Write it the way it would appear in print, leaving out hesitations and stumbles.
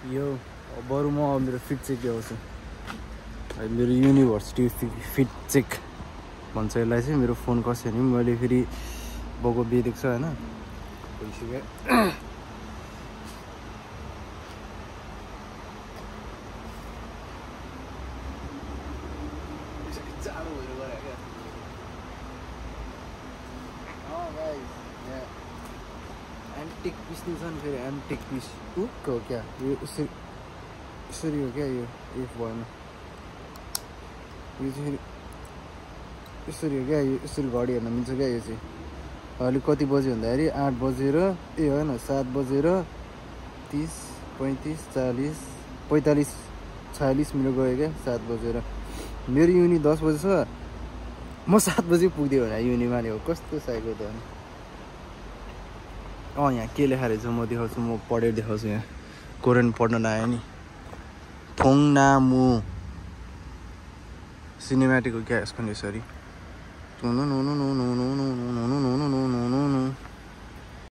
यो बरु म मेरो फिट चेक ल्याउँछु मेरो युनिभर्सिटी फिट चेक भन्छ यसलाई चाहिँ मेरो फोन कसरी नि मैले फेरि बाउको बिहे देख्छ होइन भइसक्यो एन्टिक पिस नि छ नि फेरि एन्टिक पिस उक हो क्या यो यसरी हो क्या यो इफ भएन यो चाहिँ यसरी हो क्या यो यसरी घडी हेर्न मिल्छ क्या यो चाहिँ अहिले कति बज्यो भन्दाखेरि 8 बजेर ए होइन 7 बजेर 30 35 40 45 46 मिनट गयो क्या 7 बजेर मेरो युनि 10 बजे छ म 7 बजे पुग्दियो भने युनिमा नि हो कस्तो साइको त यहाँ के लेखाएर छ म देखाउँछु म पढेर देखाउँछु यहाँ कोरियन पढ्न नआयो नि थोङनामु सिनेमेटिक हो क्या यसको नि यसरी